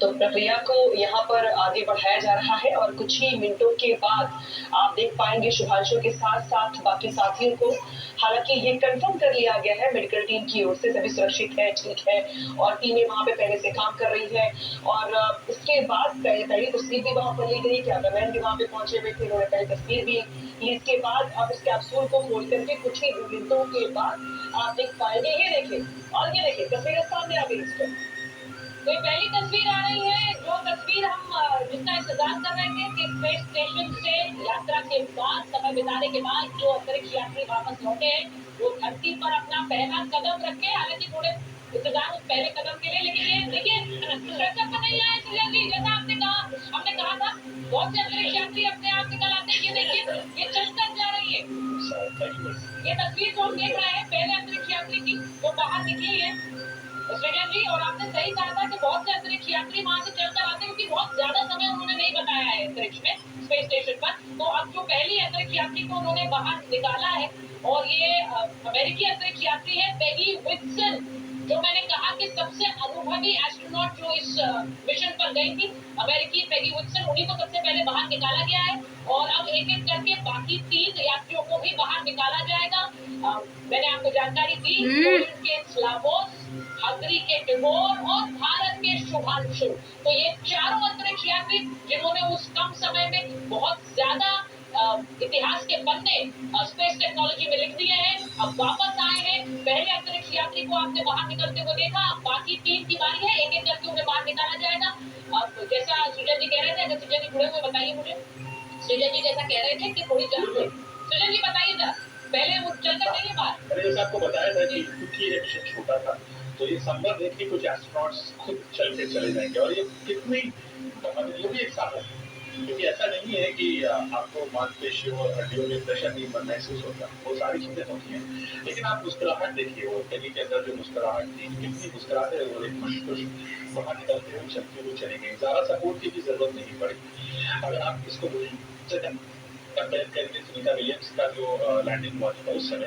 तो प्रक्रिया को यहाँ पर आगे बढ़ाया जा रहा है और कुछ ही मिनटों के बाद आप देख पाएंगे शुभांशु के साथ-साथ बाकी साथियों को। हालाँकि ये कन्फर्म कर लिया गया है मेडिकल टीम की ओर से, सभी सुरक्षित है, ठीक है और टीमें वहाँ पे पहले से काम कर रही है और इसके बाद पहली तस्वीर भी वहाँ पर ली गई, कैमरामैन भी वहाँ पे पहुँचे हुए थे, उन्होंने पहली तस्वीर भी ली। इसके बाद अब इस कैप्सूल को खोल करके कुछ ही मिनटों के बाद आप देख पाएंगे, ये देखिए और ये देखिए तस्वीरें सामने आ गई इस पर। तो ये पहली तस्वीर आ रही है, जो तस्वीर हम जिसका इंतजार कर रहे थे कि स्पेस स्टेशन से यात्रा के बाद, समय बिताने के बाद जो अंतरिक्ष यात्री वापस लौटे हैं, वो धरती पर अपना पहला कदम रखे। हालांकि थोड़े इंतजार उस पहले कदम के लिए, लेकिन ये देखिए स्ट्रक्चर पर नहीं आए सृजन जी, जैसा हमने कहा था बहुत से अंतरिक्ष यात्री अपने आप निकल आते हैं। ये देखिए ये चलकर जा रही है। ये तस्वीर जो हम देख रहे हैं पहले अंतरिक्ष यात्री की, वो बाहर निकली है सृजन जी, और आपने सही कहा था कि बहुत से अंतरिक्ष यात्री वहां से चलकर आते हैं, क्योंकि बहुत ज्यादा समय उन्होंने नहीं बताया है अंतरिक्ष में, स्पेस स्टेशन पर। तो अब जो पहली अंतरिक्ष यात्री को उन्होंने बाहर निकाला है, और ये अमेरिकी अंतरिक्ष यात्री है पेगी विल्सन, जो मैंने कहा कि सबसे अनुभवी एस्ट्रोनॉट जो इस मिशन पर गई थी, अमेरिकी पेगी विल्सन, उन्हीं को सबसे पहले बाहर निकाला गया है। और अब एक एक करके बाकी 3 यात्रियों को भी बाहर निकाला जाएगा। मैंने आपको जानकारी दी के स्लावोस, हंगरी के टिमोर और भारत के शुभांशु। तो ये चारों अंतरिक्ष यात्री जिन्होंने उस कम समय में बहुत ज्यादा इतिहास के पन्ने स्पेस टेक्नोलॉजी में लिख दिए हैं, अब वापस आए हैं। पहले अंतरिक्ष यात्री को आपने बाहर निकलते हुए देखा, बाकी 3 की बारी है, एक एक करके उन्हें बाहर निकाला जाएगा। अब जैसा सृजन जी कह रहे थे, अगर सृजन जी जुड़े हुए बताइए मुझे, सृजन जी जैसा कह रहे थे कि थोड़ी जल्दी, सृजन जी बताइए जरा, पहले वो चलकर नहीं बाहर। मैंने जैसा आपको बताया था कि क्योंकि ये मिशन छोटा था, तो ये संभव है कि कुछ एस्ट्रोनॉट्स खुद चल के चले जाएंगे, और ये कितनी ये भी एक साधन है, क्योंकि ऐसा नहीं है कि आपको मांसपेशियों और हड्डियों में प्रेशर नहीं महसूस होता, वो सारी चीजें होती हैं। लेकिन आप मुस्कुराहट देखिए, वो पेगी के अंदर जो मुस्कुराहट थी, कितनी मुस्कुराते हुए और खुश खुश बाहर निकलते हुए चलते हुए चले गए, ज्यादा सपोर्ट की भी जरूरत नहीं पड़ी। अगर आप इसको कंपेयर करेंगे सुनीता विलियम्स का जो लैंडिंग हुआ था उस समय,